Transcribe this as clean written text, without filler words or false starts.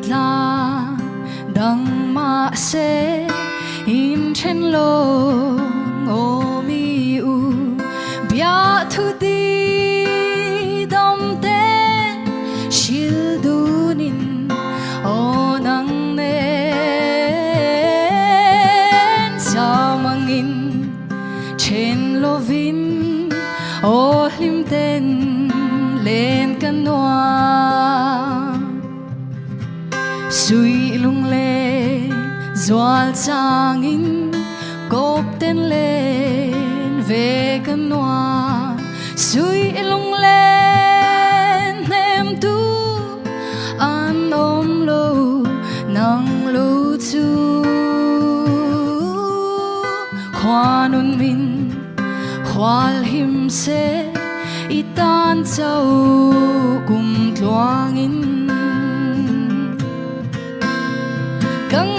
la dang ma se in chen lo o mi u bia thu di dom te shil dunin o nang nen sa mangin chen lovin o lim ten lên canoa suy lung lên doal changin cốp tên lên về canoa suy lung lên em tu an ôm lâu nang lâu chu khoa nun min khoal him se itan châu cùng loangin kang